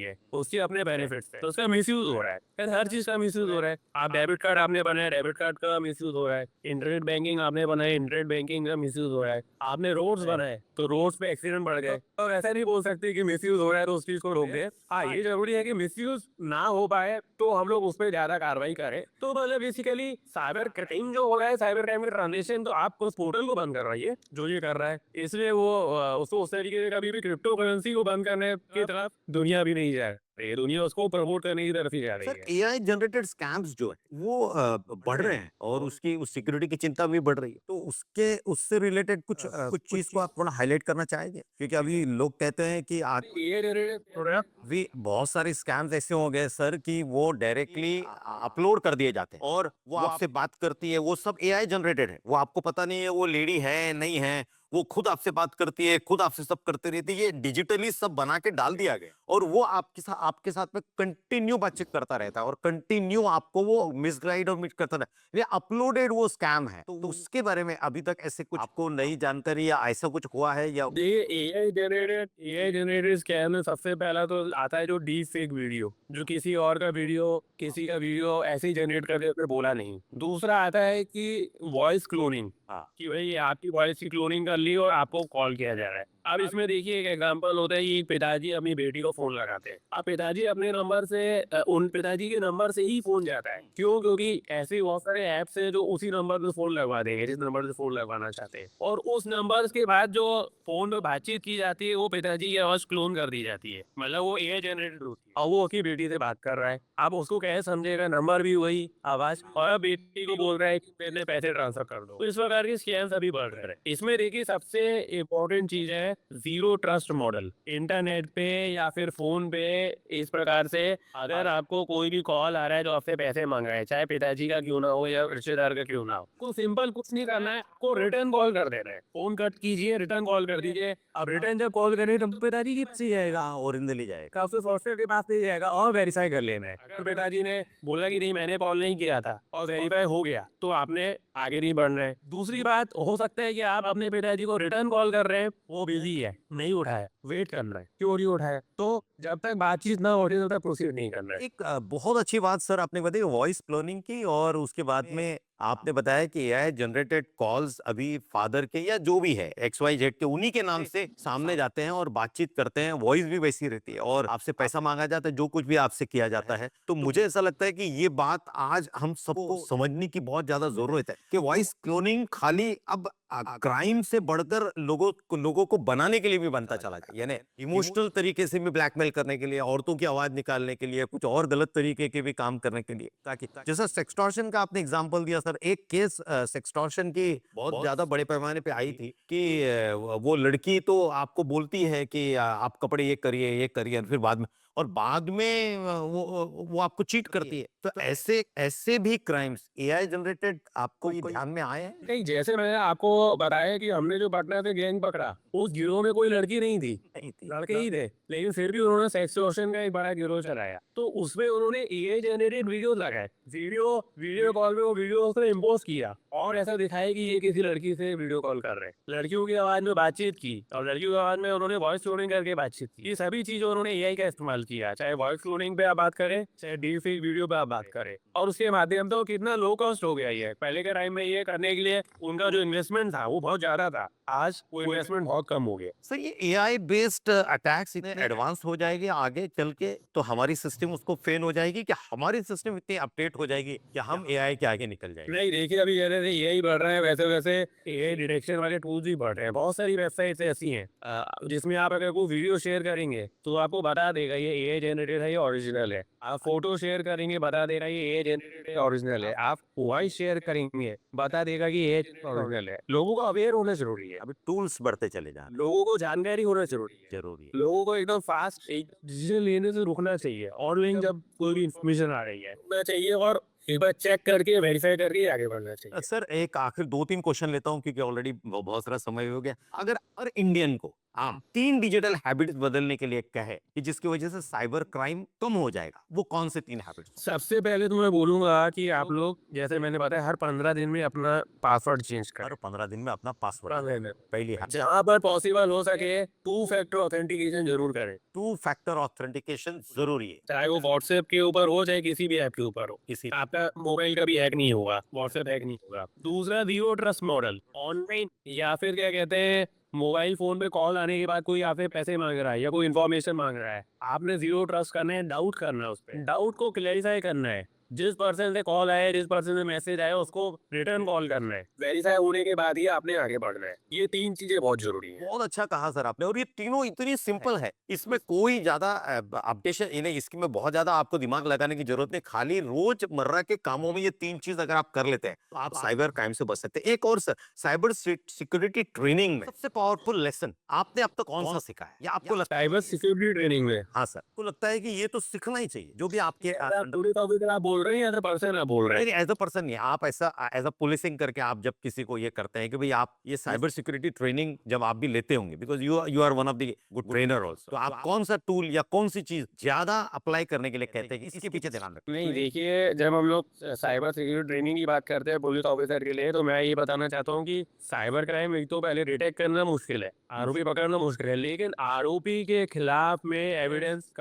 है, उसके अपने बेनिफिट्स है, तो उसका मिसयूज हो रहा है। यार हर चीज का मिसयूज हो रहा है। आप डेबिट कार्ड आपने बनाया, डेबिट कार्ड का मिसयूज हो रहा है। इंटरनेट बैंकिंग आपने बनाया, इंटरनेट बैंकिंग का मिसयूज हो रहा है। आपने रोड्स बनाए तो रोड्स पे एक्सीडेंट बढ़ गए, तो ऐसा नहीं बोल सकते कि मिसयूज हो रहा है तो उस चीज को रोक दे। हाँ, ये जरूरी है कि मिसयूज ना हो पाए तो हम लोग उस पर ज्यादा कार्रवाई करें। तो मतलब बेसिकली साइबर क्राइम जो हो रहा है, साइबर क्राइम के ट्रांजेक्शन, तो आप उस पोर्टल को बंद करवाइए जो ये कर रहा है। इसलिए वो उसको उस तरीके से कभी भी क्रिप्टो करेंसी को बंद करने की तरफ दुनिया भी नहीं जा रही है। दुनिया उसको प्रमोट करने की तरफ ही जा रही सर है। एआई जनरेटेड स्कैम्स जो है वो बढ़ रहे हैं और उसकी उस सिक्योरिटी की चिंता भी बढ़ रही है, तो उसके उससे रिलेटेड कुछ चीज को आप थोड़ा हाईलाइट करना चाहेंगे? क्योंकि अभी लोग कहते हैं कि आज ये थोड़ा भी बहुत सारे स्कैम्स ऐसे हो गए सर कि वो डायरेक्टली अपलोड कर दिए जाते हैं और वो आपसे बात करती है, वो सब एआई जनरेटेड है, वो आपको पता नहीं है वो लेडी है नहीं है, वो खुद आपसे बात करती है, खुद आपसे सब करती रहती है, ये डिजिटली सब बना के डाल दिया गया और वो आपके साथ में कंटिन्यू बातचीत करता रहता है और कंटिन्यू आपको वो मिसगाइड और मिस करता रहता है। ये अपलोडेड वो स्कैम है, तो उसके बारे में अभी तक ऐसे कुछ आपको नई जानकारी या ऐसा कुछ हुआ है या? ये एआई जनरेटेड स्कैम में सबसे पहला तो आता है जो डीप फेक वीडियो, जो किसी का वीडियो ऐसे ही जनरेट कर देकर बोला नहीं। दूसरा आता है कि वॉइस क्लोनिंग, हाँ, कि भाई आपकी वॉइस की क्लोनिंग कर ली और आपको कॉल किया जा रहा है। अब इसमें देखिए एक एग्जांपल होता है कि एक पिताजी अपनी बेटी को फोन लगाते हैं। अब पिताजी अपने नंबर से उन पिताजी के नंबर से ही फोन जाता है। क्यों? क्योंकि ऐसे बहुत सारे ऐप्स हैं जो उसी नंबर पे फोन लगवा देंगे जिस नंबर से फोन लगवाना चाहते हैं, और उस नंबर के बाद जो फोन पे बातचीत की जाती है वो पिताजी की आवाज क्लोन कर दी जाती है। मतलब वो एआई जनरेटेड होती है और वो उसकी बेटी से बात कर रहा है। आप उसको कैसे समझेगा? नंबर भी वही, आवाज, और बेटी को बोल रहा है कि मेरे पैसे ट्रांसफर कर दो। तो इस प्रकार के स्कैम्स अभी बढ़ रहे हैं। इसमें देखिए सबसे इम्पोर्टेंट चीज है जीरो ट्रस्ट मॉडल। इंटरनेट पे या फिर फोन पे इस प्रकार से अगर आपको कोई भी कॉल आ रहा है जो आपसे पैसे मांग रहा है, चाहे पिताजी का क्यों ना हो या रिश्तेदार का क्यों ना हो, तो सिंपल कुछ नहीं करना है, आपको रिटर्न कॉल कर देना है। फोन कट कीजिए, रिटर्न कॉल कर दीजिए। अब रिटर्न जब कॉल करें तब पिताजी की पास ही जाएगा, हाँ, ओरिजिनली जाएगा। काफी सॉफ्टवेयर के पास नहीं जाएगा और वेरीफाई कर लेना है। अगर पिताजी ने बोला कि नहीं मैंने कॉल नहीं किया था और वेरीफाई हो गया तो आपने आगे नहीं बढ़ना है। दूसरी बात, हो सकता है कि आप अपने पिताजी को रिटर्न कॉल कर रहे हैं, वो बिजी है, नहीं उठाया, वेट करना है, क्यों नहीं उठाया, तो जब तक बातचीत ना हो रही तब तक प्रोसीड नहीं करना है। एक बहुत अच्छी बात सर आपने बताई वॉइस क्लोनिंग की, और उसके बाद में आपने बताया कि एआई जनरेटेड कॉल्स अभी फादर के या जो भी है एक्स वाई जेड के उन्हीं के नाम से सामने जाते हैं और बातचीत करते हैं, वॉइस भी वैसी रहती है और आपसे पैसा मांगा जाता है, जो कुछ भी आपसे किया जाता है। तो मुझे ऐसा लगता है कि ये बात आज हम सबको समझने की बहुत ज्यादा जरूरत है कि वॉइस क्लोनिंग खाली अब क्राइम से बढ़कर लोगों को बनाने के लिए भी बनता चला जाए, यानी इमोशनल तरीके से भी ब्लैकमेल करने के लिए, औरतों की आवाज निकालने के लिए, कुछ और गलत तरीके के भी काम करने के लिए, ताकि जैसा सेक्सटॉर्शन का आपने एग्जांपल दिया सर, एक केस सेक्सटॉर्शन की बहुत ज्यादा बड़े पैमाने पे आई थी कि वो लड़की तो आपको बोलती है कि आप कपड़े ये करिए, फिर बाद में वो आपको चीट करती है। तो ऐसे ऐसे भी क्राइम्स एआई जनरेटेड आपको ये ध्यान में आए हैं? नहीं, जैसे मैंने आपको बताया कि हमने जो पटना से गैंग पकड़ा, उस गिरोह में कोई लड़की नहीं थी, नहीं थी। लड़के ही थे, लेकिन फिर भी उन्होंने सेक्सटॉर्शन का एक बड़ा गिरोह चलाया। तो उसमें उन्होंने एआई जनरेटेड वीडियो लगाए, वीडियो वीडियो कॉल में वो वीडियो उसने इम्पोज किया और ऐसा दिखाया कि ये किसी लड़की से वीडियो कॉल कर रहे हैं, लड़कियों की आवाज में बातचीत की और लड़कियों की आवाज में उन्होंने वॉइस क्लोनिंग करके बातचीत की। ये सभी चीजें उन्होंने एआई का इस्तेमाल किया, चाहे वॉइस क्लोनिंग पे आप बात करें, चाहे डीप फेक वीडियो पे आप बात करें। और उसके माध्यम से वो कितना लो कॉस्ट हो गया। ये पहले के टाइम में ये करने के लिए उनका जो इन्वेस्टमेंट था वो बहुत ज्यादा था, आज वो इन्वेस्टमेंट बहुत कम हो गया। सर ये एआई बेस्ड अटैक्स इतने एडवांस हो जाएंगे आगे चल के, तो हमारी सिस्टम उसको फेल हो जाएगी, कि हमारी सिस्टम इतनी अपडेट हो जाएगी कि हम एआई के आगे निकल जाएंगे? नहीं, देखिए अभी कह रहे थे एआई बढ़ रहा है, वैसे वैसे एआई डिटेक्शन वाले टूल्स भी बढ़ रहे हैं। बहुत सारी वेबसाइट्स ऐसी हैं जिसमें आप अगर कोई वीडियो शेयर करेंगे तो आपको बता देगा ये एआई जनरेटेड है, ये ओरिजिनल है। आप फोटो शेयर करेंगे, बता देगा ये एआई जनरेटेड है, ओरिजिनल है। आप वॉइस शेयर करेंगे, बता देगा कि ये ओरिजिनल है। लोगों को अवेयर होना जरूरी है, अभी टूल्स बढ़ते चले जा रहे लोगों को जानकारी होना जरूरी है। हैं, जरूरी है। लोगों को एकदम फास्ट एक डिसीजन लेने से रुकना चाहिए। ऑनलाइन जब कोई भी इंफॉर्मेशन आ रही है रुकना चाहिए और एक बार चेक करके वेरीफाई करके आगे बढ़ना चाहिए। सर एक आखिर 2-3 क्वेश्चन लेता हूँ क्योंकि ऑलरेडी बहुत सारा समय हो गया। अगर हर इंडियन को आप 3 डिजिटल हैबिट्स बदलने के लिए कहे कि जिसकी वजह से साइबर क्राइम कम हो जाएगा, वो कौन से 3 हैबिट्स? सबसे पहले तो मैं बोलूंगा कि आप लोग जैसे मैंने बताया हर 15 दिन में अपना पासवर्ड चेंज हर करें। 15 दिन में अपना पासवर्ड 15 दिन में। पहली हैबिट। जहां पर पॉसिबल हो सके 2 फैक्टर ऑथेंटिकेशन जरूर करें। 2 फैक्टर ऑथेंटिकेशन जरूरी है। चाहे वो व्हाट्सएप के ऊपर हो चाहे किसी भी ऐप के ऊपर हो, किसी आपका मोबाइल कभी हैक नहीं होगा, व्हाट्सएप हैक नहीं होगा। दूसरा जीरो ट्रस्ट मॉडल, ऑनलाइन या फिर क्या कहते हैं मोबाइल फोन पे कॉल आने के बाद कोई आपसे पैसे मांग रहा है या कोई इन्फॉर्मेशन मांग रहा है, आपने जीरो ट्रस्ट करना है, डाउट करना है, उस पर डाउट को क्लैरिफाई करना है। जिस पर्सन से कॉल आया जिस पर्सन से मैसेज आया उसको रिटर्न कॉल करना है, वेरीफाई होने के बाद ही आपने आगे बढ़ना है। ये 3 चीजें बहुत जरूरी है। बहुत अच्छा कहा सर आपने, और ये तीनों इतनी सिंपल है, इसमें कोई ज्यादा अपडेशन इन्हें इसमें बहुत ज्यादा आपको दिमाग लगाने की जरूरत नहीं। खाली रोजमर्रा के कामों में ये 3 चीज अगर आप कर लेते हैं तो आप साइबर क्राइम से बच सकते हैं। एक और सर, साइबर सिक्योरिटी ट्रेनिंग में सबसे पावरफुल लेसन आपने अब तक कौन सा सीखा है, या आपको लगता है? साइबर सिक्योरिटी ट्रेनिंग में हाँ सर, आपको लगता है कि ये तो सीखना ही चाहिए जो भी आपके पूरे टॉपिक आप बोल रहे हैं या पर्सन आप बोल रहे हैं? एज अ पर्सन नहीं, आप ऐसा एज अ पुलिसिंग करके आप जब किसी को ये करते हैं कि भाई आप ये साइबर सिक्योरिटी ट्रेनिंग जब आप भी लेते होंगे, because you are one of the good trainer also, तो आप कौन सा टूल या कौन सी चीज ज्यादा अप्लाई करने के लिए कहते हैं कि इसके पीछे ध्यान रखें? नहीं देखिए, जब हम लोग साइबर सिक्योरिटी ट्रेनिंग की बात करते हैं पुलिस ऑफिसर के लिए, तो मैं ये बताना चाहता हूँ कि साइबर क्राइम एक तो पहले डिटेक्ट करना मुश्किल है, आरोपी पकड़ना मुश्किल है, लेकिन आरोपी के खिलाफ में एविडेंस